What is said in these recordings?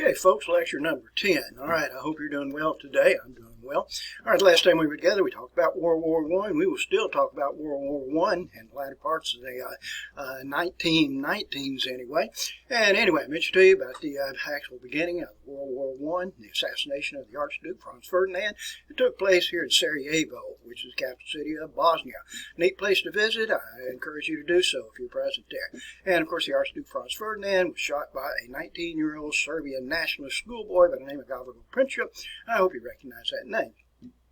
Okay, folks, lecture number 10. All right, I hope you're doing well today. I'm doing well. All right, the last time we were together, we talked about World War I. We will still talk about World War I in the latter parts of the 1919s anyway. And anyway, I mentioned to you about the actual beginning of World War I, the assassination of the Archduke Franz Ferdinand. It took place here in Sarajevo, which is the capital city of Bosnia. Neat place to visit. I encourage you to do so if you're present there. And, of course, the Archduke Franz Ferdinand was shot by a 19-year-old Serbian nationalist schoolboy by the name of Gavrilo Princip. I hope you recognize that name.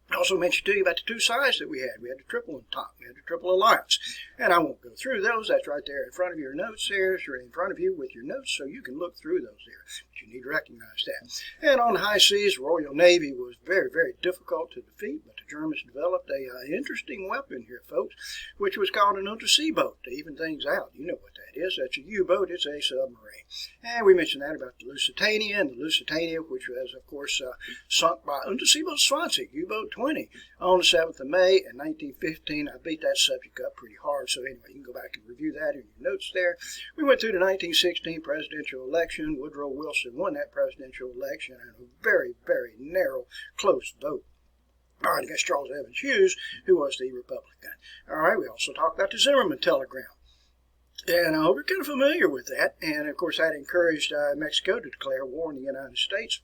I also mentioned to you about the two sides that we had. We had the triple entente, we had the triple alliance. And I won't go through those. That's right there in front of your notes there. It's right in front of you with your notes, so you can look through those there. But you need to recognize that. And on the high seas, the Royal Navy was very, very difficult to defeat, but the Germans developed a interesting weapon here, folks, which was called an undersea boat to even things out. You know what that is. That's a U-boat. It's a submarine. And we mentioned that about the Lusitania, and the Lusitania, which was, of course, sunk by undersea boat Swansea, U-boat 20, on the 7th of May in 1915. I beat that subject up pretty hard, so anyway, you can go back and review that in your notes there. We went through the 1916 presidential election. Woodrow Wilson won that presidential election in a very, very narrow, close vote. All right, against Charles Evans Hughes, who was the Republican. All right, we also talked about the Zimmerman telegram. And I hope you're kind of familiar with that. And, of course, that encouraged Mexico to declare war on the United States,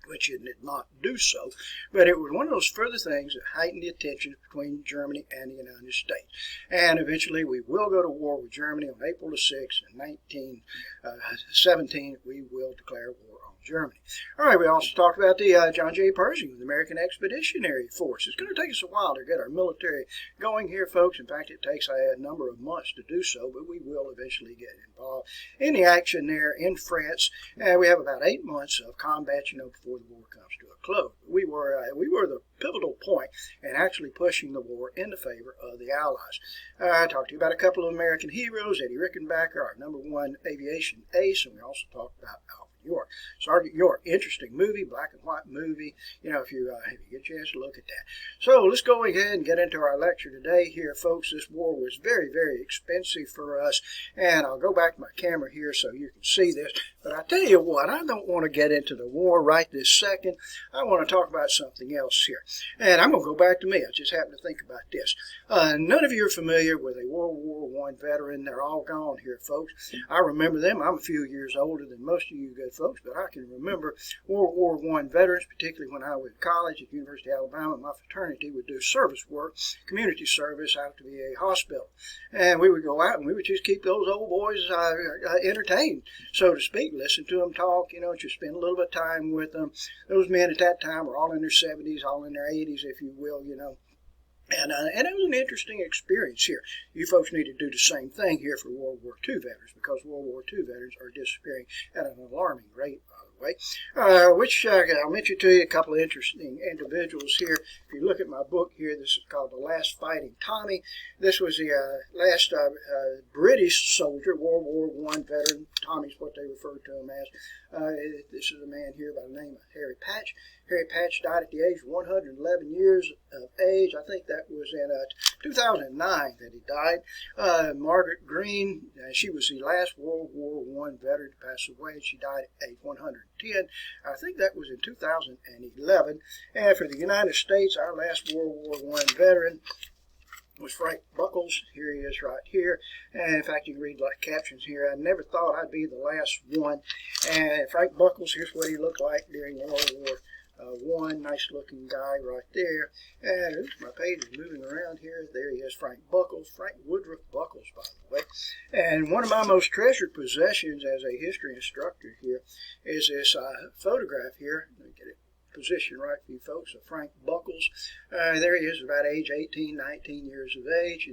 which it did not do so. But it was one of those further things that heightened the tensions between Germany and the United States. And eventually we will go to war with Germany on April the 6th in 1917. We will declare war on Germany. All right, we also talked about the John J. Pershing, the American Expeditionary Force. It's going to take us a while to get our military going here, folks. In fact, it takes a number of months to do so, but we will eventually get involved in the action there in France. And we have about 8 months of combat, before the war comes to a close. We were the pivotal point in actually pushing the war in the favor of the Allies. I talked to you about a couple of American heroes, Eddie Rickenbacker, our #1 aviation ace, and we also talked about York. Sergeant York, interesting movie, black and white movie, if you get a chance to look at that. So let's go ahead and get into our lecture today here, folks. This war was very, very expensive for us, and I'll go back to my camera here so you can see this. But I tell you what, I don't want to get into the war right this second. I want to talk about something else here. And I'm going to go back to me. I just happened to think about this. None of you are familiar with a World War I veteran. They're all gone here, folks. I remember them. I'm a few years older than most of you good folks, but I can remember World War I veterans, particularly when I was in college at the University of Alabama. My fraternity would do service work, community service out to the VA hospital. And we would go out and we would just keep those old boys entertained, so to speak. Listen to them talk, just spend a little bit of time with them. Those men at that time were all in their 70s, all in their 80s, if you will, And it was an interesting experience here. You folks need to do the same thing here for World War II veterans, because World War II veterans are disappearing at an alarming rate, by the way. I'll mention to you a couple of interesting individuals here. If you look at my book here, this is called The Last Fighting Tommy. This was the last British soldier, World War I veteran. Tommy's what they referred to him as. This is a man here by the name of Harry Patch. Harry Patch died at the age of 111 years of age. I think that was in 2009 that he died. Margaret Green, she was the last World War I veteran to pass away. She died at age 110. I think that was in 2011. And for the United States, our last World War I veteran was Frank Buckles. Here he is right here. And in fact, you can read like captions here. I never thought I'd be the last one. And Frank Buckles, here's what he looked like during World War one. Nice looking guy right there. And oops, my page is moving around here. There he is, Frank Buckles, Frank Woodruff Buckles, by the way. And one of my most treasured possessions as a history instructor here is this photograph here. Let me get it positioned right for you folks of Frank Buckles. There he is, about age 18, 19 years of age.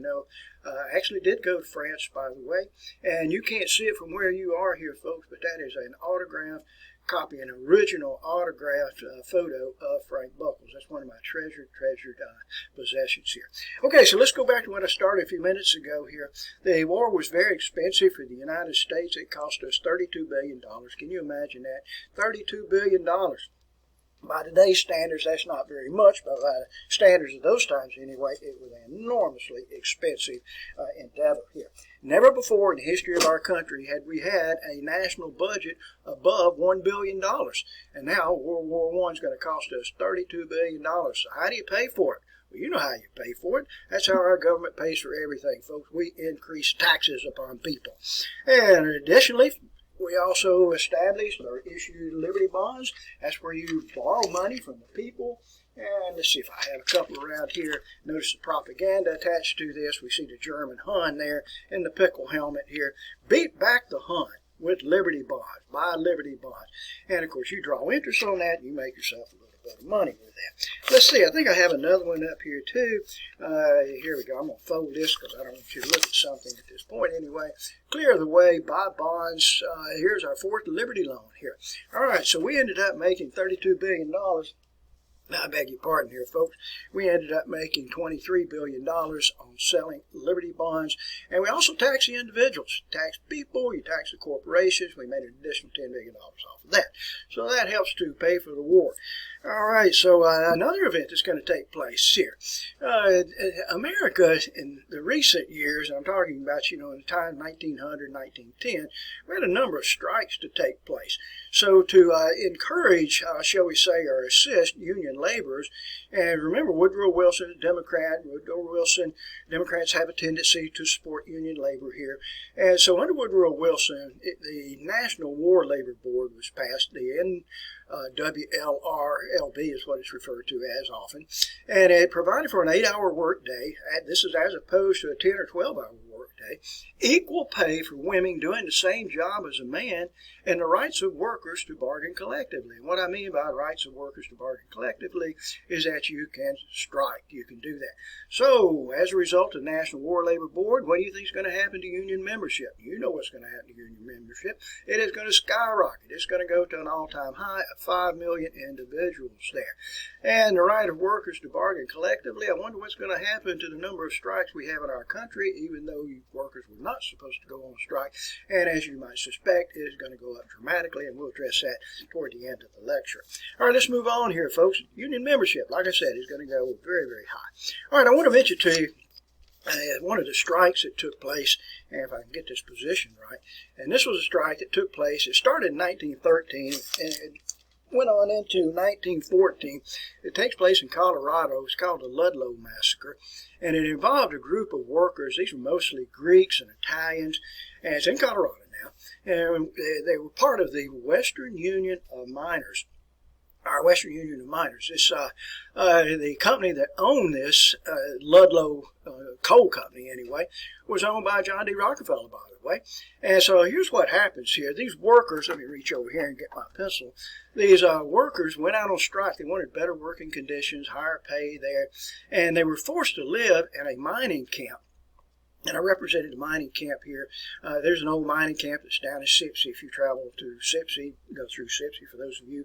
Actually did go to France, by the way. And you can't see it from where you are here, folks, but that is an autograph copy, an original autographed photo of Frank Buckles. That's one of my treasured possessions here. Okay, so let's go back to what I started a few minutes ago here. The war was very expensive for the United States. It cost us $32 billion. Can you imagine that? $32 billion. By today's standards, that's not very much, but by the standards of those times anyway, it was an enormously expensive endeavor here. Never before in the history of our country had we had a national budget above $1 billion. And now World War I is going to cost us $32 billion. So how do you pay for it? Well, you know how you pay for it. That's how our government pays for everything, folks. We increase taxes upon people. And additionally, we also established or issued Liberty bonds. That's where you borrow money from the people. And let's see if I have a couple around here. Notice the propaganda attached to this. We see the German Hun there in the pickle helmet here. Beat back the Hun with Liberty bonds. Buy Liberty bonds. And of course, you draw interest on that and you make yourself a little bit of money with that. Let's see. I think I have another one up here too. Here we go. I'm going to fold this because I don't want you to look at something at this point anyway. Clear the way, buy bonds. Here's our fourth Liberty loan here. All right, so we ended up making $32 billion. Now, I beg your pardon here, folks. We ended up making $23 billion on selling Liberty bonds. And we also tax the individuals. You tax people, you tax the corporations. We made an additional $10 billion off of that. So that helps to pay for the war. All right, so another event that's going to take place here. America, in the recent years, I'm talking about, in the time 1900, 1910, we had a number of strikes to take place. So to encourage, shall we say, or assist union laborers, and remember Woodrow Wilson, a Democrat. Democrats have a tendency to support union labor here. And so under Woodrow Wilson, the National War Labor Board was passed, the WLRLB is what it's referred to as often, and it provided for an 8-hour work day. This is as opposed to a 10 or 12-hour work day, equal pay for women doing the same job as a man, and the rights of workers to bargain collectively. And what I mean by rights of workers to bargain collectively is that you can strike. You can do that. So, as a result of the National War Labor Board, what do you think is going to happen to union membership? You know what's going to happen to union membership. It is going to skyrocket. It's going to go to an all-time high of 5 million individuals there. And the right of workers to bargain collectively, I wonder what's going to happen to the number of strikes we have in our country, even though workers were not supposed to go on strike. And as you might suspect, it is going to go up dramatically, and we'll address that toward the end of the lecture. All right, let's move on here, folks. Union membership, like I said, is going to go very, very high. All right, I want to mention to you one of the strikes that took place, and if I can get this position right, and this was a strike that took place. It started in 1913 and it went on into 1914. It takes place in Colorado. It's called the Ludlow Massacre, and it involved a group of workers. These were mostly Greeks and Italians, and it's in Colorado now. And they were part of the Western Union of Miners. Our Western Union of Miners. This the company that owned this Ludlow coal company anyway was owned by John D. Rockefeller, by the way. And so here's what happens here. These workers, let me reach over here and get my pencil. These workers went out on strike. They wanted better working conditions, higher pay there, and they were forced to live in a mining camp. And I represented the mining camp here. There's an old mining camp that's down in Sipsey. If you travel to Sipsey, go through Sipsey for those of you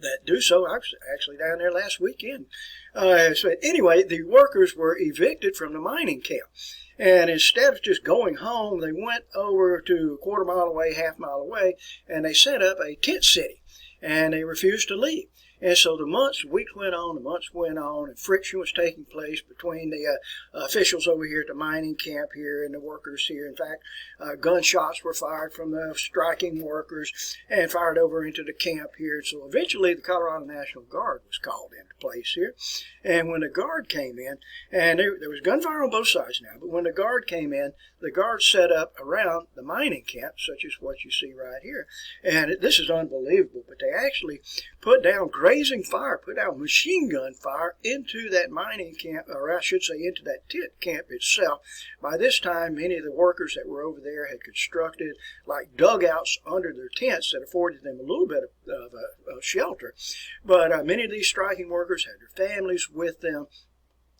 that do so. I was actually down there last weekend. So anyway, the workers were evicted from the mining camp. And instead of just going home, they went over to a quarter mile away, half mile away, and they set up a tent city. And they refused to leave. And so weeks went on, and friction was taking place between the officials over here at the mining camp here and the workers here. In fact, gunshots were fired from the striking workers and fired over into the camp here. So eventually the Colorado National Guard was called into place here. And when the Guard came in, and there was gunfire on both sides now, but when the Guard came in, the Guard set up around the mining camp, such as what you see right here. And this is unbelievable, but they actually put down grazing fire, put out machine gun fire into that mining camp, or I should say into that tent camp itself. By this time, many of the workers that were over there had constructed like dugouts under their tents that afforded them a little bit of shelter. But many of these striking workers had their families with them.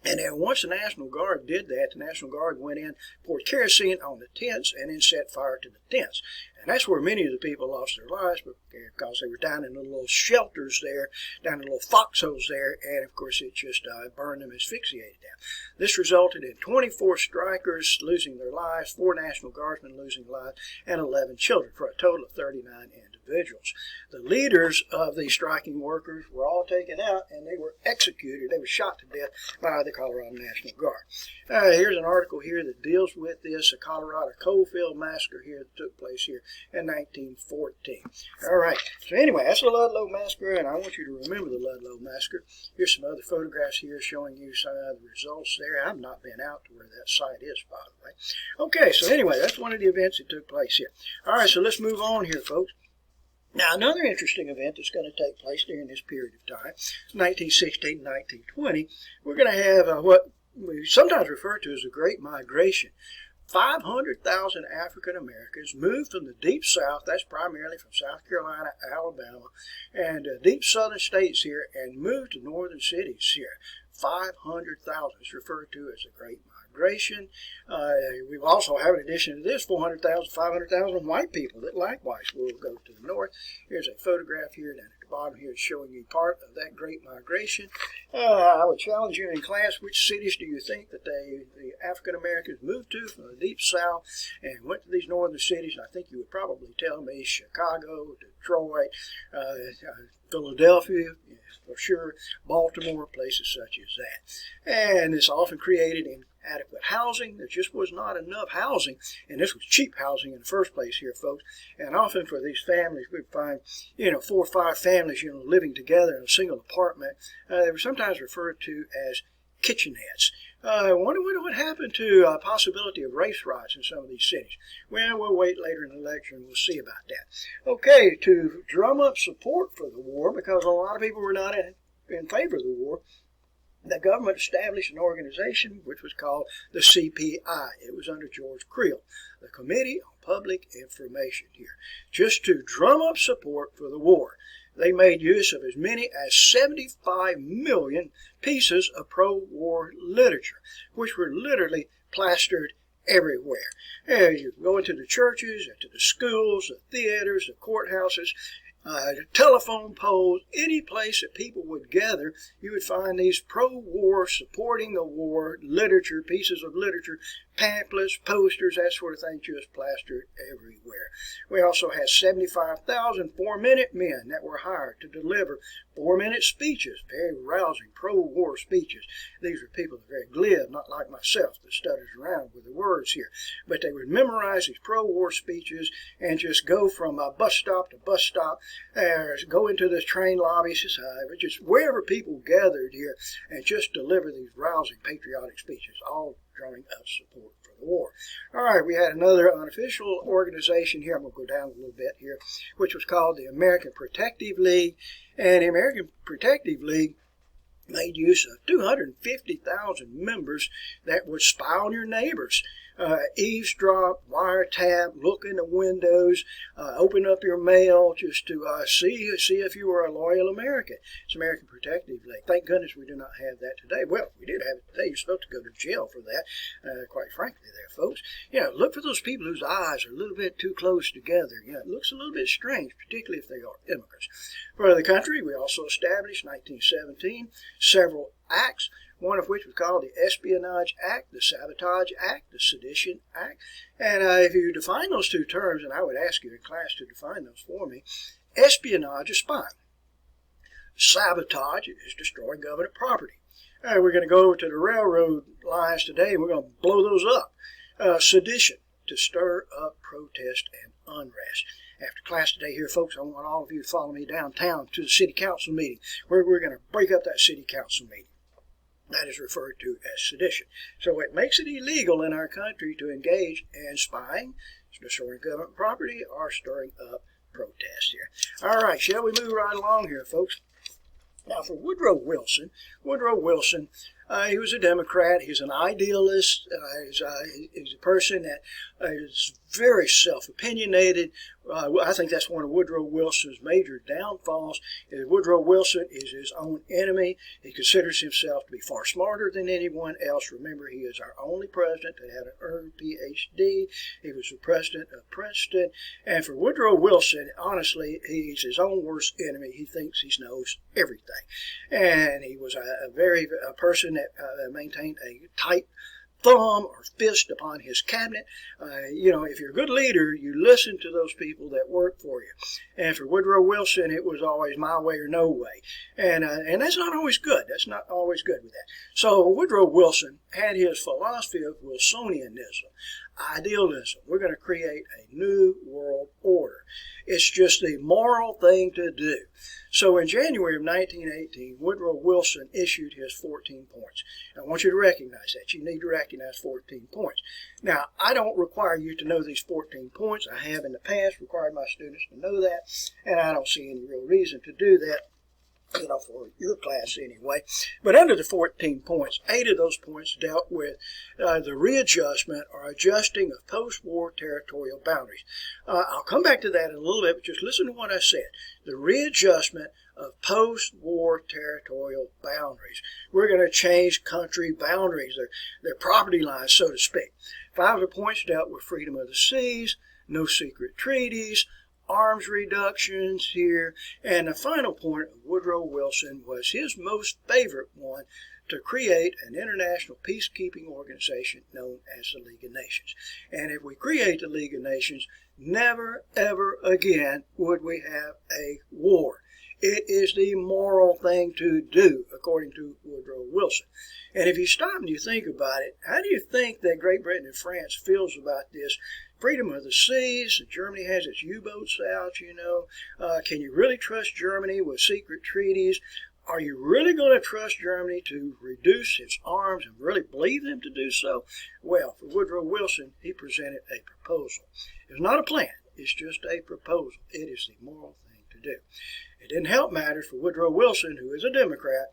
And then once the National Guard did that, the National Guard went in, poured kerosene on the tents, and then set fire to the tents. And that's where many of the people lost their lives because they were down in the little shelters there, down in the little foxholes there, and of course it just burned them, asphyxiated them. This resulted in 24 strikers losing their lives, 4 National Guardsmen losing lives, and 11 children, for a total of 39 individuals. individuals. The leaders of these striking workers were all taken out and they were executed. They were shot to death by the Colorado National Guard. Here's an article here that deals with this, a Colorado coalfield massacre here that took place here in 1914. All right, so anyway, that's the Ludlow Massacre, and I want you to remember the Ludlow Massacre. Here's some other photographs here showing you some of the results there. I've not been out to where that site is, by the way. Okay, so anyway, that's one of the events that took place here. All right, so let's move on here, folks. Now, another interesting event that's going to take place during this period of time, 1916 to 1920, we're going to have what we sometimes refer to as the Great Migration. 500,000 African Americans moved from the deep south, that's primarily from South Carolina, Alabama, and deep southern states here, and moved to northern cities here. 500,000 is referred to as the Great Migration. We also have, in addition to this, 400,000, 500,000 white people that likewise will go to the north. Here's a photograph here down at the bottom here showing you part of that Great Migration. I would challenge you in class, which cities do you think that the African Americans moved to from the deep south and went to these northern cities? And I think you would probably tell me Chicago, Detroit, Philadelphia, for sure, Baltimore, places such as that. And it's often created inadequate housing. There just was not enough housing, and this was cheap housing in the first place here, folks. And often for these families, we'd find, 4 or 5 families, living together in a single apartment. They were sometimes referred to as kitchenettes. I wonder what happened to a possibility of race riots in some of these cities. Well, we'll wait later in the lecture and we'll see about that. Okay, to drum up support for the war, because a lot of people were not in favor of the war, the government established an organization which was called the CPI. It was under George Creel, the Committee on Public Information here, just to drum up support for the war. They made use of as many as 75 million pieces of pro-war literature, which were literally plastered everywhere. You go into the churches, into the schools, the theaters, the courthouses, the telephone poles, any place that people would gather, you would find these pro-war, supporting the war literature, pieces of literature, pamphlets, posters, that sort of thing, just plastered everywhere. We also had 75,000 4-minute men that were hired to deliver 4-minute speeches, very rousing pro-war speeches. These were people that were very glib, not like myself that stutters around with the words here. But they would memorize these pro-war speeches and just go from bus stop to bus stop, go into the train lobbies, just wherever people gathered here, and just deliver these rousing patriotic speeches, all drumming up support for the war. All right, we had another unofficial organization here. I'm going to go down a little bit here, which was called the American Protective League. And the American Protective League made use of 250,000 members that would spy on your neighbors, eavesdrop, wiretap, look in the windows, open up your mail just to see if you were a loyal American. It's American Protective League. Thank goodness we do not have that today. Well, we did have it today. You're supposed to go to jail for that, quite frankly there, folks. Look for those people whose eyes are a little bit too close together. It looks a little bit strange, particularly if they are immigrants. For the country, we also established, 1917, several acts, one of which was called the Espionage Act, the Sabotage Act, the Sedition Act. And if you define those two terms, and I would ask you in class to define those for me, espionage is spying. Sabotage is destroying government property. We're going to go over to the railroad lines today, and we're going to blow those up. Sedition, to stir up protest and unrest. After class today here, folks, I want all of you to follow me downtown to the city council meeting, where we're going to break up that city council meeting. That is referred to as sedition. So it makes it illegal in our country to engage in spying, destroying government property, or stirring up protest here. All right, shall we move right along here, folks? Now, for Woodrow Wilson, he was a Democrat. He's an idealist. He's a person that is very self-opinionated. I think that's one of Woodrow Wilson's major downfalls. Woodrow Wilson is his own enemy. He considers himself to be far smarter than anyone else. Remember, he is our only president that had an earned Ph.D. He was the president of Princeton. And for Woodrow Wilson, honestly, he's his own worst enemy. He thinks he knows everything. And he was a person that maintained a tight thumb or fist upon his cabinet. If you're a good leader, you listen to those people that work for you. And for Woodrow Wilson, it was always my way or no way. And that's not always good. That's not always good with that. So Woodrow Wilson had his philosophy of Wilsonianism, idealism. We're going to create a new world order. It's just the moral thing to do. So in January of 1918, Woodrow Wilson issued his 14 points. I want you to recognize that. You need to recognize 14 points. Now, I don't require you to know these 14 points. I have in the past required my students to know that, and I don't see any real reason to do that, for your class anyway. But under the 14 points, 8 of those points dealt with the readjustment or adjusting of post-war territorial boundaries. I'll come back to that in a little bit, but just listen to what I said. The readjustment of post-war territorial boundaries. We're going to change country boundaries, their property lines, so to speak. 5 of the points dealt with freedom of the seas, no secret treaties, arms reductions here, and the final point of Woodrow Wilson was his most favorite one, to create an international peacekeeping organization known as the League of Nations. And if we create the League of Nations, never ever again would we have a war. It is the moral thing to do, according to Woodrow Wilson. And if you stop and you think about it, how do you think that Great Britain and France feels about this? Freedom of the seas, Germany has its U-boats out, Can you really trust Germany with secret treaties? Are you really going to trust Germany to reduce its arms and really believe them to do so? Well, for Woodrow Wilson, he presented a proposal. It's not a plan. It's just a proposal. It is the moral thing to do. It didn't help matters for Woodrow Wilson, who is a Democrat,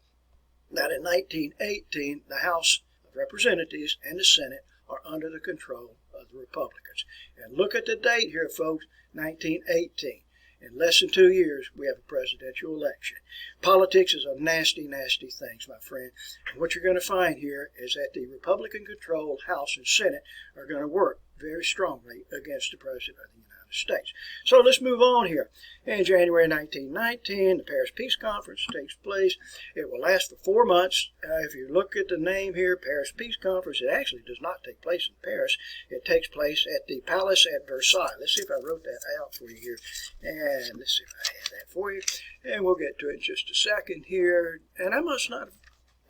that in 1918, the House of Representatives and the Senate are under the control of the Republicans. And look at the date here, folks, 1918. In less than 2 years, we have a presidential election. Politics is a nasty, nasty thing, my friend. And what you're going to find here is that the Republican-controlled House and Senate are going to work very strongly against the President of the United States. So let's move on here. In January 1919, the Paris Peace Conference takes place. It will last for 4 months. If you look at the name here, Paris Peace Conference, it actually does not take place in Paris. It takes place at the Palace at Versailles. Let's see if I wrote that out for you here. And let's see if I have that for you. And we'll get to it in just a second here. And I must not have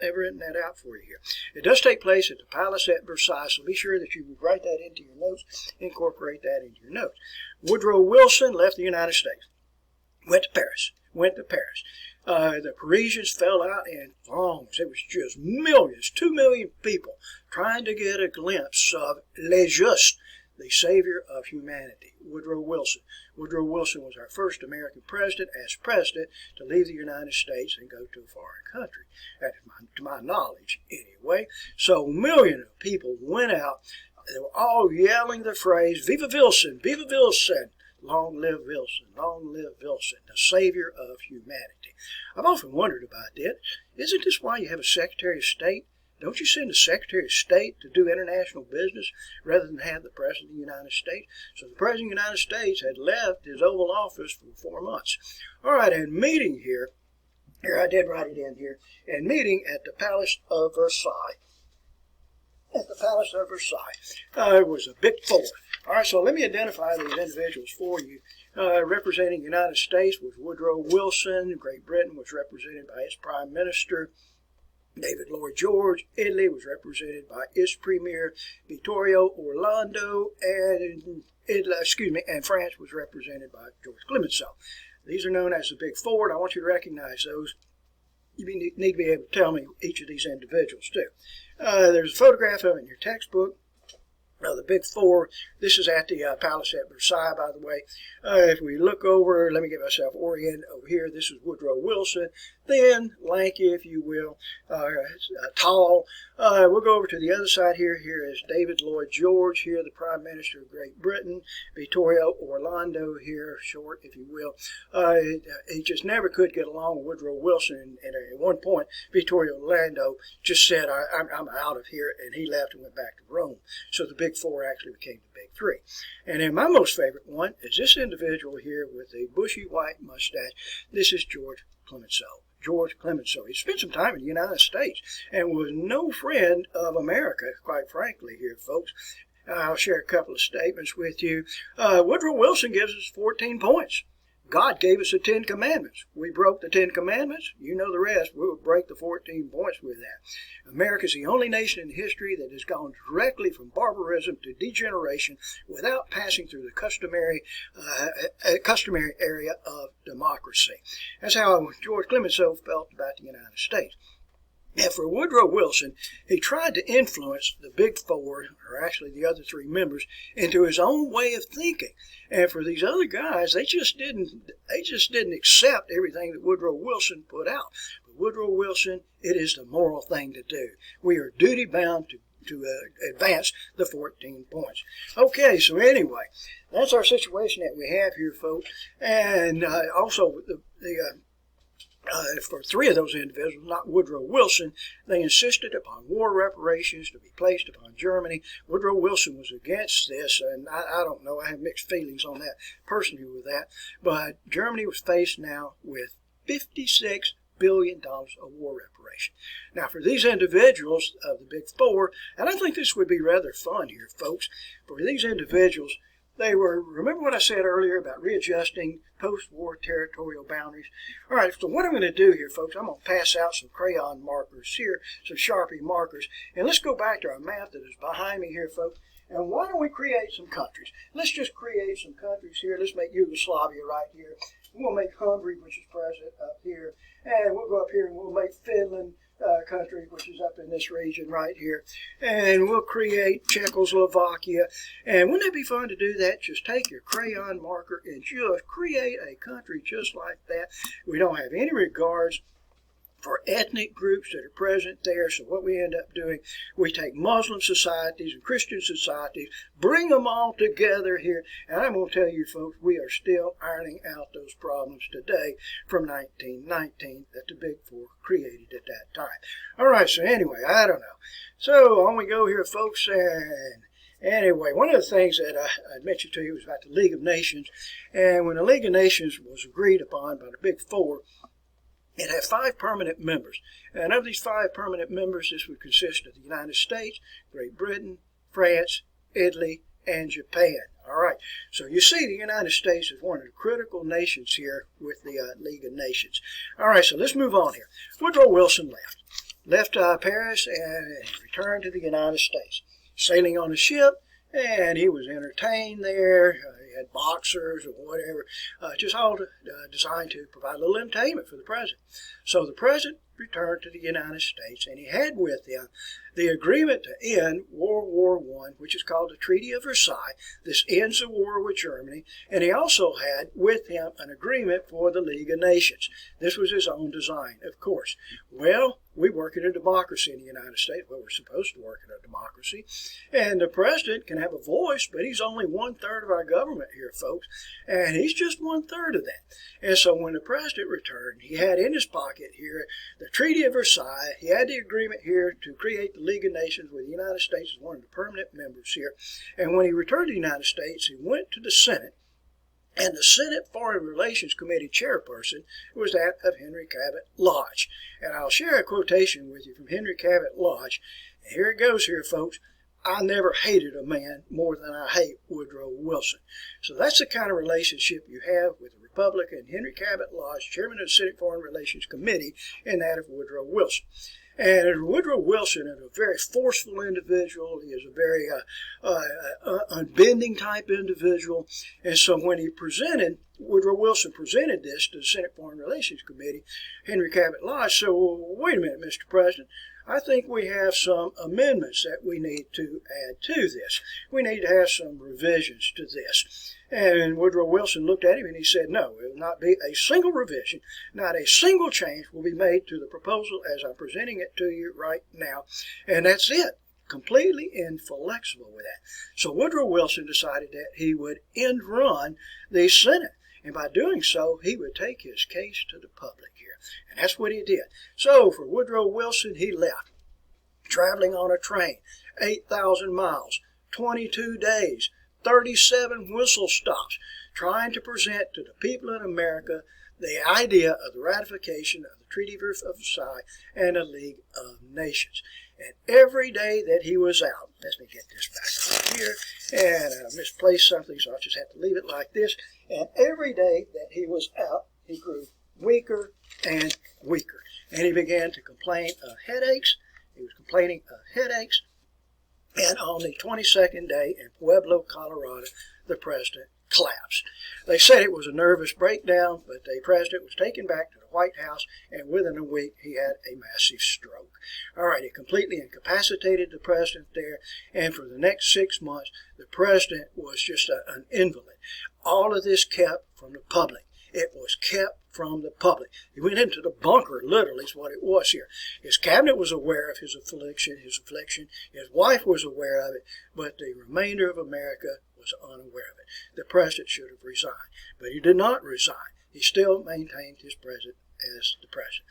ever written that out for you here. It does take place at the Palace at Versailles, so be sure that you write that into your notes, incorporate that into your notes. Woodrow Wilson left the United States, went to Paris. The Parisians fell out in throngs. It was just millions, 2 million people trying to get a glimpse of Le Juste, the savior of humanity, Woodrow Wilson. Woodrow Wilson was our first American president, as president, to leave the United States and go to a foreign country, to my knowledge anyway. So millions of people went out. They were all yelling the phrase, Viva Wilson, Viva Wilson, long live Wilson, long live Wilson, the savior of humanity. I've often wondered about that. Isn't this why you have a Secretary of State? Don't you send the Secretary of State to do international business rather than have the President of the United States? So the President of the United States had left his Oval Office for 4 months. All right, and meeting here I did write it in here, and meeting at the Palace of Versailles. At the Palace of Versailles. It was a big four. All right, so let me identify these individuals for you. Representing the United States was Woodrow Wilson. Great Britain was represented by its Prime Minister, David Lloyd George. Italy was represented by its Premier, Vittorio Orlando, and France was represented by George Clemenceau. These are known as the Big Four, and I want you to recognize those. You need to be able to tell me each of these individuals, too. There's a photograph of it in your textbook. The Big Four. This is at the Palace at Versailles, by the way. If we look over, let me get myself oriented over here. This is Woodrow Wilson, thin, lanky, if you will, tall. We'll go over to the other side here. Here is David Lloyd George, here the Prime Minister of Great Britain. Vittorio Orlando here, short, if you will. He just never could get along with Woodrow Wilson, and at one point, Vittorio Orlando just said, I'm out of here, and he left and went back to Rome. So the Big Four actually became the Big Three. And then my most favorite one is this individual here with a bushy white mustache. This is George Clemenceau. George Clemenceau. He spent some time in the United States and was no friend of America, quite frankly, here, folks. I'll share a couple of statements with you. Woodrow Wilson gives us 14 points. God gave us the 10 Commandments. We broke the 10 Commandments. You know the rest. We'll break the 14 points with that. America is the only nation in history that has gone directly from barbarism to degeneration without passing through the customary area of democracy. That's how George Clemenceau felt about the United States. And for Woodrow Wilson, he tried to influence the Big Four, or actually the other three members, into his own way of thinking. And for these other guys, they just didn't accept everything that Woodrow Wilson put out. For Woodrow Wilson, it is the moral thing to do. We are duty bound to advance the 14 points. Okay, so anyway, that's our situation that we have here, folks. And also for three of those individuals, not Woodrow Wilson, they insisted upon war reparations to be placed upon Germany. Woodrow Wilson was against this, and I don't know, I have mixed feelings on that personally with that, but Germany was faced now with $56 billion of war reparation. Now, for these individuals of the Big Four, and I think this would be rather fun here, folks, for these individuals, they were, remember what I said earlier about readjusting post-war territorial boundaries? All right, so what I'm going to do here, folks, I'm going to pass out some crayon markers here, some Sharpie markers, and let's go back to our map that is behind me here, folks, and why don't we create some countries? Let's just create some countries here. Let's make Yugoslavia right here. We'll make Hungary, which is present up here, and we'll go up here and we'll make Finland, country, which is up in this region right here, and we'll create Czechoslovakia. And wouldn't it be fun to do that? Just take your crayon marker and just create a country just like that. We don't have any regards for ethnic groups that are present there. So what we end up doing, we take Muslim societies and Christian societies, bring them all together here, and I'm going to tell you folks, we are still ironing out those problems today from 1919 that the Big Four created at that time. All right, so anyway, I don't know. So on we go here, folks, and anyway, one of the things that I mentioned to you was about the League of Nations, and when the League of Nations was agreed upon by the Big Four, it had 5 permanent members, and of these 5 permanent members, this would consist of the United States, Great Britain, France, Italy, and Japan. All right, so you see the United States is one of the critical nations here with the League of Nations. All right, so let's move on here. Woodrow Wilson left Paris and returned to the United States, sailing on a ship, and he was entertained there. He had boxers or whatever, just all designed to provide a little entertainment for the president. So the president returned to the United States, and he had with him the agreement to end World War I, which is called the Treaty of Versailles. This ends the war with Germany, and he also had with him an agreement for the League of Nations. This was his own design, of course. Well, we work in a democracy in the United States. Well, we're supposed to work in a democracy. And the president can have a voice, but he's only 1/3 of our government here, folks. And he's just 1/3 of that. And so when the president returned, he had in his pocket here the Treaty of Versailles. He had the agreement here to create the League of Nations with the United States as one of the permanent members here. And when he returned to the United States, he went to the Senate. And the Senate Foreign Relations Committee chairperson was that of Henry Cabot Lodge. And I'll share a quotation with you from Henry Cabot Lodge. And here it goes here, folks. I never hated a man more than I hate Woodrow Wilson. So that's the kind of relationship you have with the Republican Henry Cabot Lodge, chairman of the Senate Foreign Relations Committee, and that of Woodrow Wilson. And Woodrow Wilson is a very forceful individual. He is a very unbending type individual. And so when Woodrow Wilson presented this to the Senate Foreign Relations Committee, Henry Cabot Lodge said, well, wait a minute, Mr. President. I think we have some amendments that we need to add to this. We need to have some revisions to this. And Woodrow Wilson looked at him and he said, no, it will not be a single revision, not a single change will be made to the proposal as I'm presenting it to you right now. And that's it. Completely inflexible with that. So Woodrow Wilson decided that he would end run the Senate. And by doing so, he would take his case to the public here. And that's what he did. So for Woodrow Wilson, he left, traveling on a train, 8,000 miles, 22 days, 37 whistle stops, trying to present to the people in America the idea of the ratification of the Treaty of Versailles and the League of Nations. And every day that he was out, let me get this back here, and I misplaced something, so I'll just have to leave it like this. And every day that he was out, he grew weaker and weaker. And he began to complain of headaches. He was complaining of headaches. And on the 22nd day in Pueblo, Colorado, the president collapsed. They said it was a nervous breakdown, but the president was taken back to the White House, and within a week he had a massive stroke. All right, it completely incapacitated the president there, and for the next 6 months, the president was just an invalid. All of this kept from the public. It was kept from the public. He went into the bunker, literally, is what it was here. His cabinet was aware of his affliction. His wife was aware of it, but the remainder of America was unaware of it. The president should have resigned, but he did not resign. He still maintained his president as the president.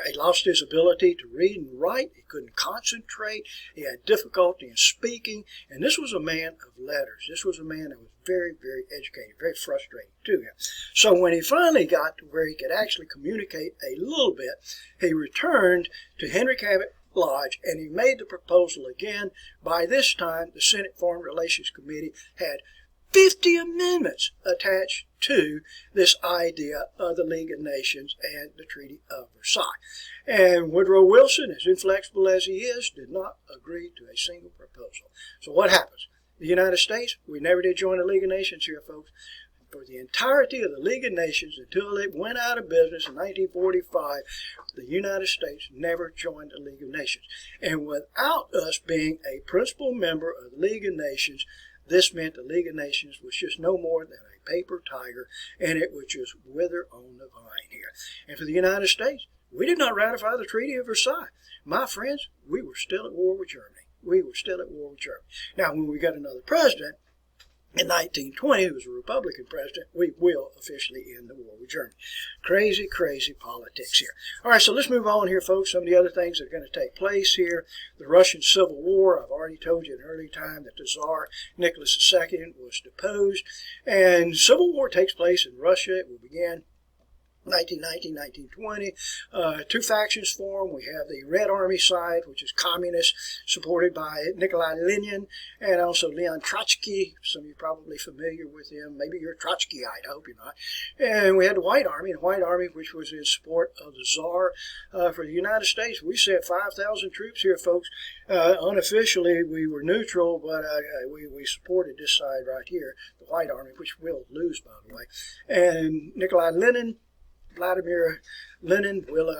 He lost his ability to read and write. He couldn't concentrate. He had difficulty in speaking. And this was a man of letters. This was a man that was very, very educated, very frustrating to him. So when he finally got to where he could actually communicate a little bit, he returned to Henry Cabot Lodge, and he made the proposal again. By this time, the Senate Foreign Relations Committee had 50 amendments attached to this idea of the League of Nations and the Treaty of Versailles. And Woodrow Wilson, as inflexible as he is, did not agree to a single proposal. So what happens? The United States, we never did join the League of Nations here, folks. For the entirety of the League of Nations, until it went out of business in 1945, the United States never joined the League of Nations. And without us being a principal member of the League of Nations, this meant the League of Nations was just no more than a paper tiger, and it would just wither on the vine here. And for the United States, we did not ratify the Treaty of Versailles. My friends, we were still at war with Germany. We were still at war with Germany. Now, when we got another president in 1920, who was a Republican president, we will officially end the war with Germany. Crazy, crazy politics here. All right, so let's move on here, folks. Some of the other things that are going to take place here. The Russian Civil War. I've already told you in early time that the Tsar Nicholas II was deposed. And Civil War takes place in Russia. It will begin 1919, 1920. Two factions form. We have the Red Army side, which is communist, supported by Nikolai Lenin, and also Leon Trotsky. Some of you are probably familiar with him. Maybe you're a Trotskyite. I hope you're not. And we had the White Army, which was in support of the Tsar. For the United States, we sent 5,000 troops here, folks. Unofficially, we were neutral, but we supported this side right here, the White Army, which we'll lose, by the way. And Vladimir Lenin will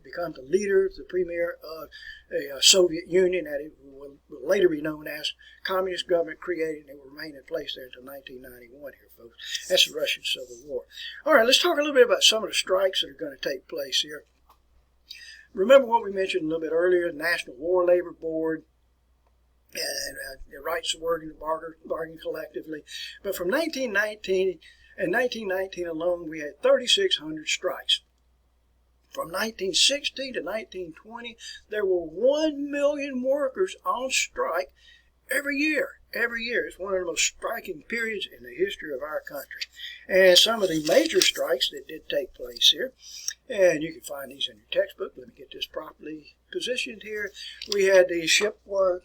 become the leader, the premier of a Soviet Union that it will later be known as communist government created, and it will remain in place there until 1991 here, folks. That's the Russian Civil War. All right, let's talk a little bit about some of the strikes that are going to take place here. Remember what we mentioned a little bit earlier, the National War Labor Board, and the rights to work and bargain collectively. But from 1919 alone, we had 3,600 strikes. From 1916 to 1920, there were 1 million workers on strike every year. Every year. It's one of the most striking periods in the history of our country. And some of the major strikes that did take place here, and you can find these in your textbook. Let me get this properly positioned here. We had the shipyard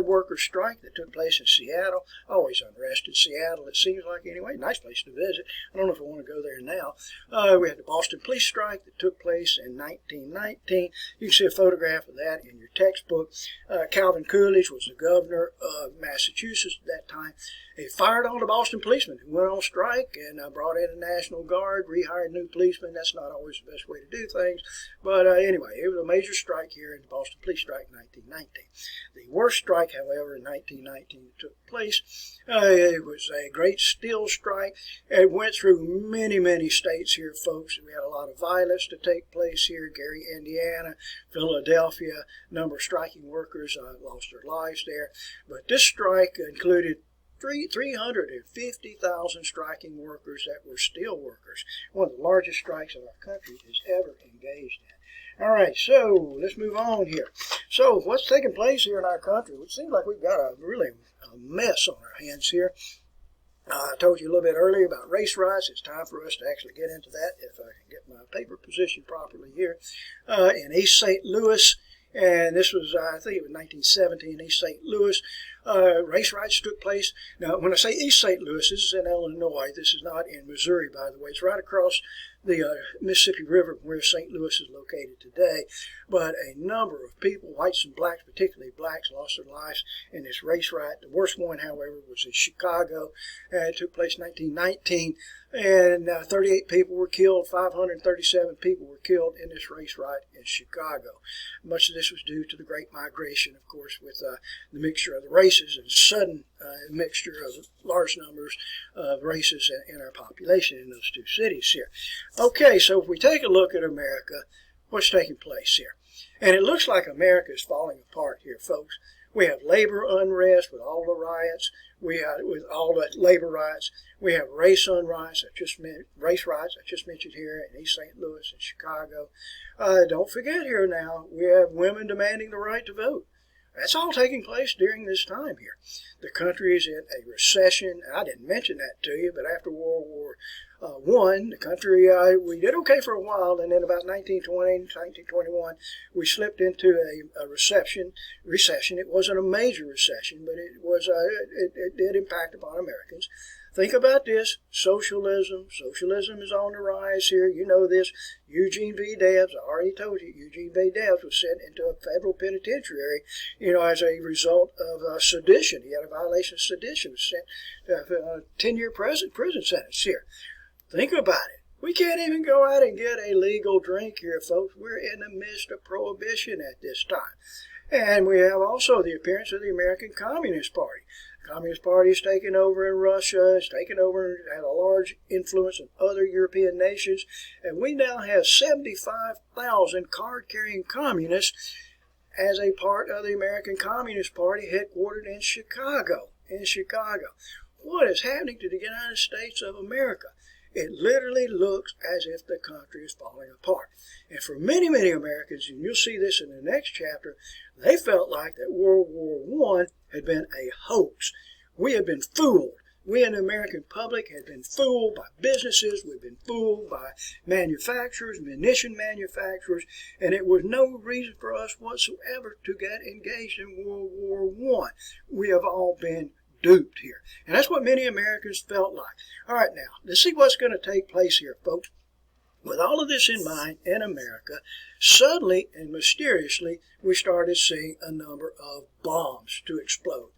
workers strike that took place in Seattle. Always unrest in Seattle, it seems like, anyway. Nice place to visit. I don't know if I want to go there now. We had the Boston police strike that took place in 1919. You can see a photograph of that in your textbook. Calvin Coolidge was the governor of Massachusetts at that time. He fired on the Boston policemen who went on strike and brought in the National Guard, rehired new policemen. That's not always the best way to do things. But anyway, it was a major strike here in the Boston police strike in 1919. The worst strike, however, in 1919 that took place, it was a great steel strike. It went through many, many states here, folks. We had a lot of violence to take place here. Gary, Indiana, Philadelphia, a number of striking workers lost their lives there. But this strike included 350,000 striking workers that were steel workers. One of the largest strikes our country has ever engaged in. All right, so let's move on here. So what's taking place here in our country? It seems like we've got a mess on our hands here. I told you a little bit earlier about race riots. It's time for us to actually get into that if I can get my paper positioned properly here. In East St. Louis, and this was, I think it was 1917 in East St. Louis. Race riots took place. Now, when I say East St. Louis, this is in Illinois. This is not in Missouri, by the way. It's right across the Mississippi River where St. Louis is located today. But a number of people, whites and blacks, particularly blacks, lost their lives in this race riot. The worst one, however, was in Chicago. It took place in 1919, and 38 people were killed. 537 people were killed in this race riot in Chicago. Much of this was due to the Great Migration, of course, with the mixture of the races and sudden mixture of large numbers of races in our population in those two cities here. Okay, so if we take a look at America, what's taking place here? And it looks like America is falling apart here, folks. We have labor unrest with all the riots. We have with all the labor riots. We have race riots. I just mentioned here in East St. Louis and Chicago. Don't forget here now, we have women demanding the right to vote. That's all taking place during this time here. The country is in a recession. I didn't mention that to you, but after World War I, the country, we did okay for a while, and then about 1920, 1921, we slipped into a recession. It wasn't a major recession, but it was. It did impact upon Americans. Think about this, socialism. Socialism is on the rise here. You know this. Eugene V. Debs, I already told you, Eugene V. Debs was sent into a federal penitentiary, as a result of sedition. He had a violation of sedition, was sent to a 10-year prison sentence here. Think about it. We can't even go out and get a legal drink here, folks. We're in the midst of prohibition at this time. And we have also the appearance of the American Communist Party. The Communist Party is taken over in Russia. It's taken over and had a large influence in other European nations. And we now have 75,000 card-carrying communists as a part of the American Communist Party headquartered in Chicago. What is happening to the United States of America? It literally looks as if the country is falling apart. And for many, many Americans, and you'll see this in the next chapter, they felt like that World War I had been a hoax. We had been fooled. We in the American public had been fooled by businesses. We've been fooled by manufacturers, munition manufacturers, and it was no reason for us whatsoever to get engaged in World War I. We have all been duped here. And that's what many Americans felt like. All right, now, let's see what's going to take place here, folks. With all of this in mind, in America, suddenly and mysteriously, we started seeing a number of bombs to explode.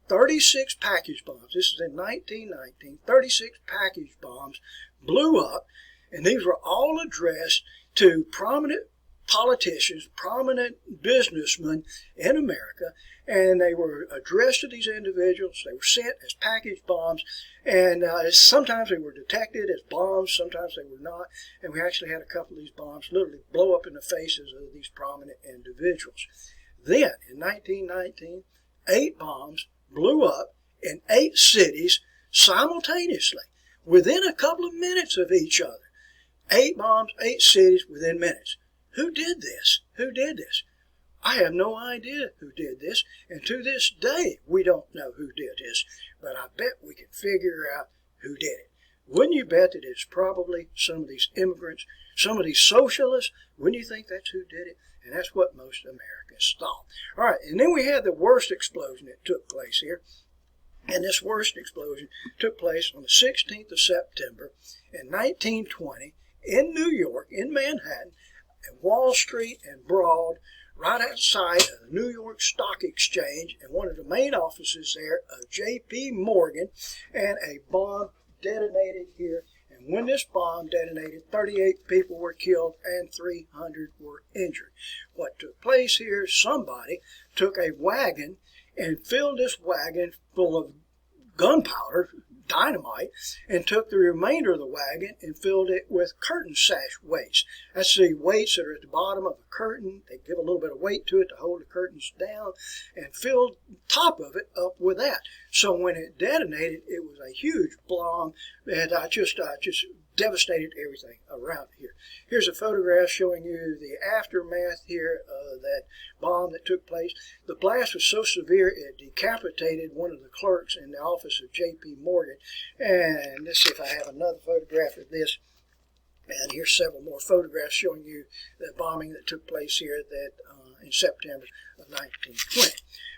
36 package bombs. This is in 1919. 36 package bombs blew up, and these were all addressed to prominent politicians, prominent businessmen in America, and they were addressed to these individuals. They were sent as package bombs, and sometimes they were detected as bombs, sometimes they were not, and we actually had a couple of these bombs literally blow up in the faces of these prominent individuals. Then, in 1919, 8 bombs blew up in 8 cities simultaneously, within a couple of minutes of each other. 8 bombs, 8 cities within minutes. Who did this? Who did this? I have no idea who did this, and to this day we don't know who did this, but I bet we can figure out who did it. Wouldn't you bet that it's probably some of these immigrants, some of these socialists? Wouldn't you think that's who did it? And that's what most Americans thought. All right, and then we had the worst explosion that took place here. And this worst explosion took place on the 16th of September in 1920 in New York, in Manhattan, at Wall Street and Broad, right outside of the New York Stock Exchange and one of the main offices there of J.P. Morgan, and a bomb detonated here. And when this bomb detonated, 38 people were killed and 300 were injured. What took place here, somebody took a wagon and filled this wagon full of gunpowder, dynamite, and took the remainder of the wagon and filled it with curtain sash weights. That's the weights that are at the bottom of a curtain. They give a little bit of weight to it to hold the curtains down, and filled the top of it up with that. So when it detonated, it was a huge bomb that just devastated everything around here. Here's a photograph showing you the aftermath here of that bomb that took place. The blast was so severe it decapitated one of the clerks in the office of J.P. Morgan. And let's see if I have another photograph of this. And here's several more photographs showing you the bombing that took place here in September of 1920.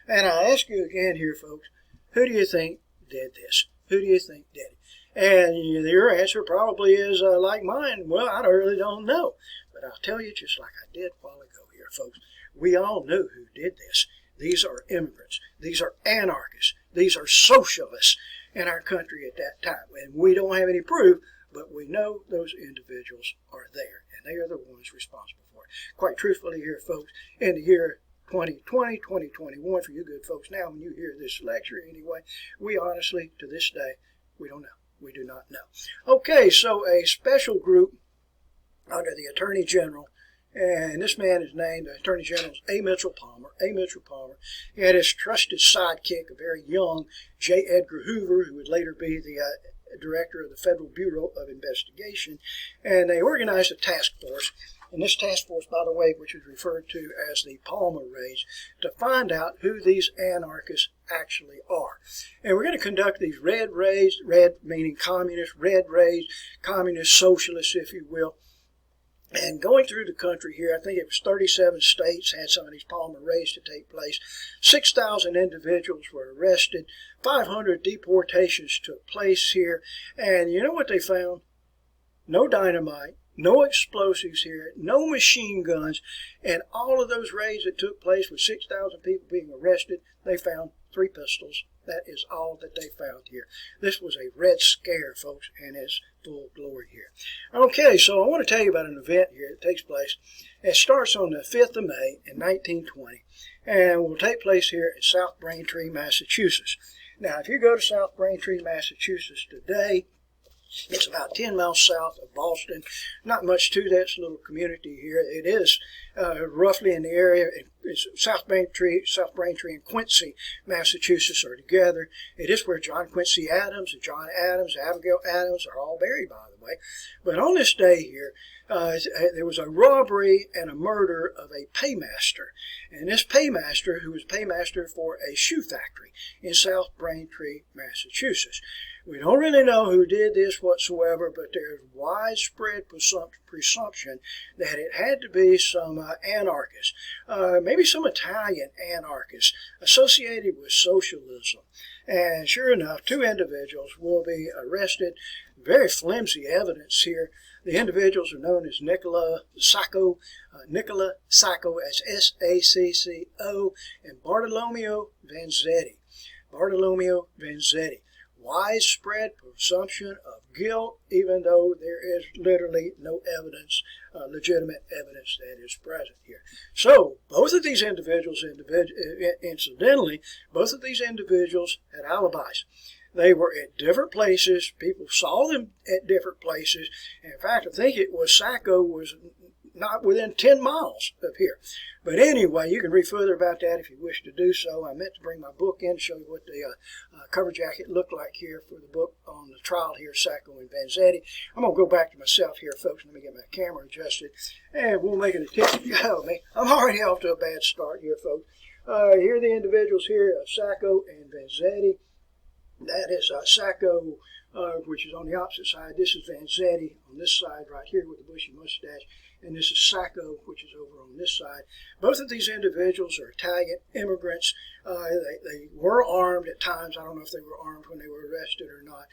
And I ask you again here, folks, who do you think did this? Who do you think did it? And your answer probably is like mine. Well, I really don't know. But I'll tell you just like I did a while ago here, folks. We all knew who did this. These are immigrants. These are anarchists. These are socialists in our country at that time. And we don't have any proof, but we know those individuals are there, and they are the ones responsible for it. Quite truthfully here, folks, in the year 2020, 2021, for you good folks now, when you hear this lecture anyway, we honestly, to this day, we don't know. We do not know. Okay, so a special group under the Attorney General, and this man is named, the Attorney General is A. Mitchell Palmer. A. Mitchell Palmer. He had his trusted sidekick, a very young J. Edgar Hoover, who would later be the director of the Federal Bureau of Investigation, and they organized a task force. And this task force, by the way, which is referred to as the Palmer Raids, to find out who these anarchists actually are. And we're going to conduct these red raids, red meaning communist, red raids, communist socialists, if you will. And going through the country here, I think it was 37 states had some of these Palmer raids to take place. 6,000 individuals were arrested. 500 deportations took place here. And you know what they found? No dynamite, no explosives here, no machine guns. And all of those raids that took place with 6,000 people being arrested, they found 3 pistols. That is all that they found here. This was a Red Scare, folks, and it's full glory here. Okay, so I want to tell you about an event here that takes place. It starts on the 5th of May in 1920, and will take place here in South Braintree, Massachusetts. Now, if you go to South Braintree, Massachusetts today, it's about 10 miles south of Boston. Not much to that. It's a little community here. It is roughly in the area. It's South Braintree and Quincy, Massachusetts are together. It is where John Quincy Adams and John Adams, Abigail Adams are all buried, by the way. But on this day here, there was a robbery and a murder of a paymaster. And this paymaster, who was paymaster for a shoe factory in South Braintree, Massachusetts. We don't really know who did this whatsoever, but there's widespread presumption that it had to be some anarchists, maybe some Italian anarchists associated with socialism. And sure enough, 2 individuals will be arrested. Very flimsy evidence here. The individuals are known as Nicola Sacco, as S-A-C-C-O, and Bartolomeo Vanzetti. Bartolomeo Vanzetti. Widespread presumption of guilt, even though there is literally no evidence, legitimate evidence that is present here. So, both of these individuals, incidentally, both of these individuals had alibis. They were at different places. People saw them at different places. And in fact, I think it was Sacco was not within 10 miles of here. But anyway, you can read further about that if you wish to do so. I meant to bring my book in to show you what the cover jacket looked like here for the book on the trial here, Sacco and Vanzetti. I'm going to go back to myself here, folks. Let me get my camera adjusted, and we'll make an attempt to go. I'm already off to a bad start here, folks. Here are the individuals here, Sacco and Vanzetti. That is Sacco, which is on the opposite side. This is Vanzetti on this side right here with the bushy mustache. And this is Sacco, which is over on this side. Both of these individuals are Italian immigrants. They were armed at times. I don't know if they were armed when they were arrested or not.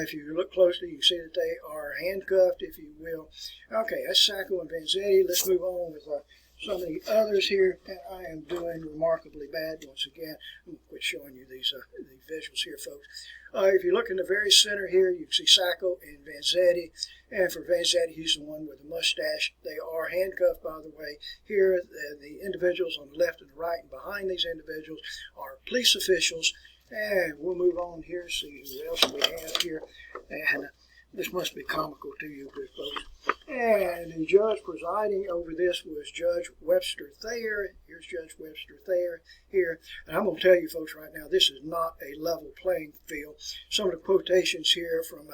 If you look closely, you can see that they are handcuffed, if you will. Okay, that's Sacco and Vanzetti. Let's move on with some of the others here. I am doing remarkably bad once again. I'm going to quit showing you these visuals here, folks. If you look in the very center here, you can see Sacco and Vanzetti. And for Vanzetti, he's the one with the mustache. They are handcuffed, by the way. Here, the individuals on the left and the right and behind these individuals are police officials. And we'll move on here, see who else we have here. And this must be comical to you, good folks. And the judge presiding over this was Judge Webster Thayer. Here's Judge Webster Thayer here. And I'm going to tell you folks right now, this is not a level playing field. Some of the quotations here from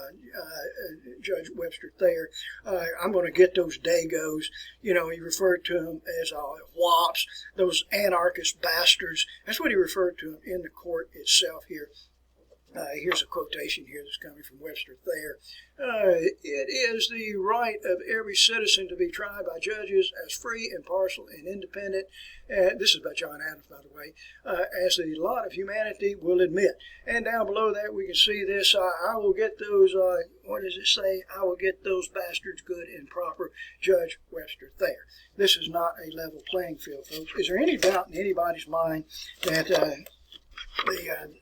Judge Webster Thayer, I'm going to get those Dagos. You know, he referred to them as whops, those anarchist bastards. That's what he referred to them in the court itself here. Here's a quotation here that's coming from Webster Thayer. It is the right of every citizen to be tried by judges as free, impartial, and independent. This is by John Adams, by the way, as the lot of humanity will admit. And down below that we can see this, I will get those, what does it say? I will get those bastards good and proper, Judge Webster Thayer. This is not a level playing field, folks. Is there any doubt in anybody's mind that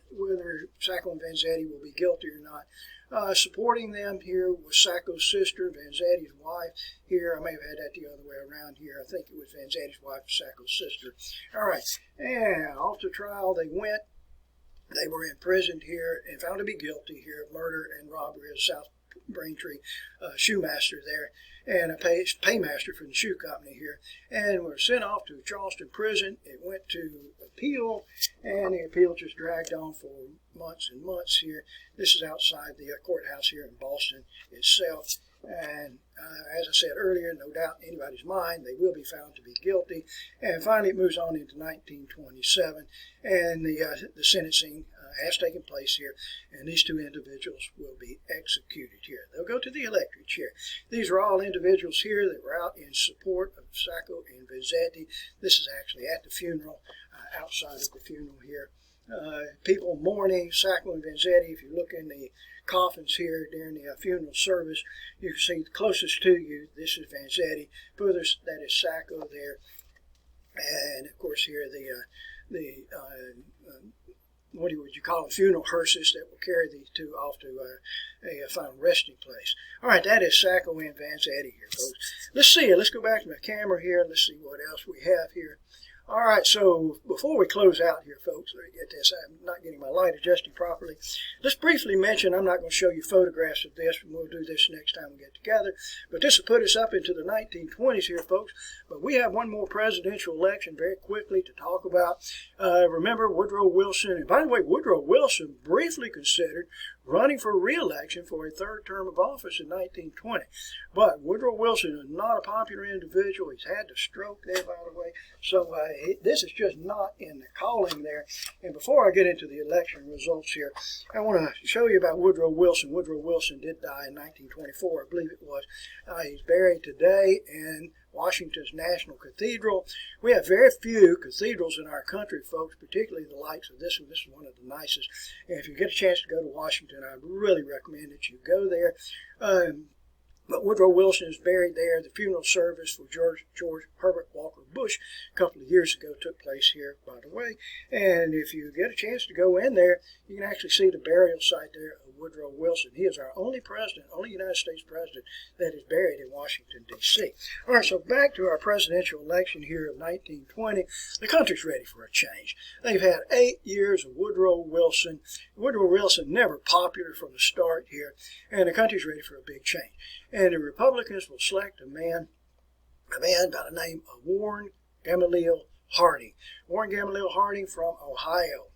whether Sacco and Vanzetti will be guilty or not? Supporting them here was Sacco's sister, Vanzetti's wife. Here, I may have had that the other way around here. I think it was Vanzetti's wife, Sacco's sister. All right, and off to trial they went. They were imprisoned here and found to be guilty here of murder and robbery of South Braintree shoemaster there, and a paymaster for the shoe company here, and were sent off to Charleston prison. It went to appeal, and the appeal just dragged on for months and months here. This is outside the courthouse here in Boston itself, and as I said earlier, no doubt in anybody's mind, they will be found to be guilty. And finally, it moves on into 1927, and the sentencing has taken place here, and these two individuals will be executed here. They'll go to the electric chair. These are all individuals here that were out in support of Sacco and Vanzetti. This is actually at the funeral, outside of the funeral here. People mourning Sacco and Vanzetti. If you look in the coffins here during the funeral service, you can see the closest to you, this is Vanzetti. Further, that is Sacco there. And of course here what would you call them, funeral hearses that will carry these two off to a final resting place. All right, that is Sacco and Vanzetti here, folks. Let's see it. Let's go back to my camera here. Let's see what else we have here. All right, so before we close out here, folks, let me get this. I'm not getting my light adjusted properly. Let's briefly mention, I'm not going to show you photographs of this, and we'll do this next time we get together, but this will put us up into the 1920s here, folks. But we have one more presidential election very quickly to talk about. Remember Woodrow Wilson, and by the way, Woodrow Wilson briefly considered running for re-election for a third term of office in 1920. But Woodrow Wilson is not a popular individual. He's had the stroke there, by the way. So this is just not in the calling there. And before I get into the election results here, I want to show you about Woodrow Wilson. Woodrow Wilson did die in 1924, I believe it was. He's buried today in Washington's National Cathedral. We have very few cathedrals in our country, folks, particularly the likes of this one. This is one of the nicest. And if you get a chance to go to Washington, I'd really recommend that you go there. But Woodrow Wilson is buried there. The funeral service for George Herbert Walker Bush a couple of years ago took place here, by the way. And if you get a chance to go in there, you can actually see the burial site there of Woodrow Wilson. He is our only president, only United States president that is buried in Washington, D.C. All right, so back to our presidential election here of 1920. The country's ready for a change. They've had 8 years of Woodrow Wilson. Woodrow Wilson never popular from the start here, and the country's ready for a big change. And the Republicans will select a man by the name of Warren Gamaliel Harding. Warren Gamaliel Harding from Ohio.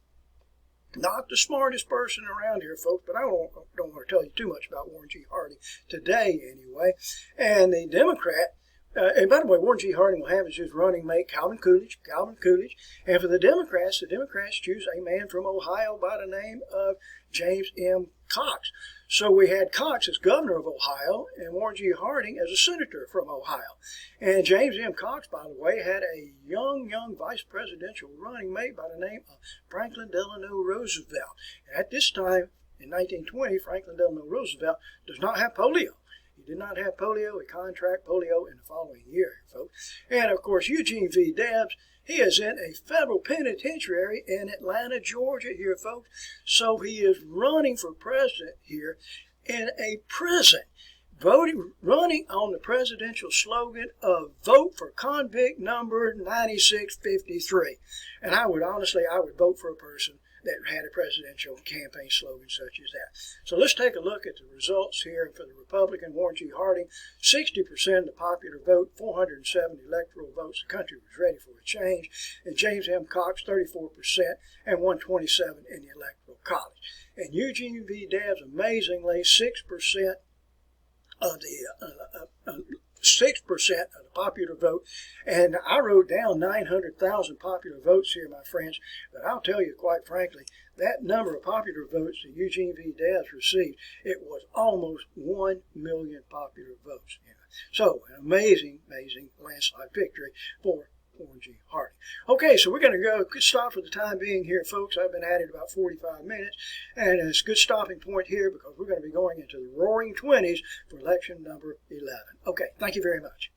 Not the smartest person around here, folks, but I don't want to tell you too much about Warren G. Harding today, anyway. And the Democrat, and by the way, Warren G. Harding will have as his running mate Calvin Coolidge. And for the Democrats choose a man from Ohio by the name of James M. Cox. So we had Cox as governor of Ohio and Warren G. Harding as a senator from Ohio. And James M. Cox, by the way, had a young vice presidential running mate by the name of Franklin Delano Roosevelt. And at this time, in 1920, Franklin Delano Roosevelt does not have polio. He did not have polio. He contracted polio in the following year, folks. And, of course, Eugene V. Debs, he is in a federal penitentiary in Atlanta, Georgia here, folks. So he is running for president here in a prison, running on the presidential slogan of vote for convict number 9653. And I would vote for a person that had a presidential campaign slogan such as that. So let's take a look at the results here for the Republican Warren G. Harding. 60% of the popular vote, 470 electoral votes. The country was ready for a change. And James M. Cox, 34%, and 127 in the Electoral College. And Eugene V. Debs, amazingly, 6% of the 6% of the popular vote. And I wrote down 900,000 popular votes here, my friends. But I'll tell you, quite frankly, that number of popular votes that Eugene V. Debs received, it was almost 1 million popular votes. So, an amazing, amazing landslide victory for Warren G. Harding. Okay, so we're going to go stop for the time being here, folks. I've been at it about 45 minutes, and it's a good stopping point here because we're going to be going into the roaring 20s for election number 11. Okay, thank you very much.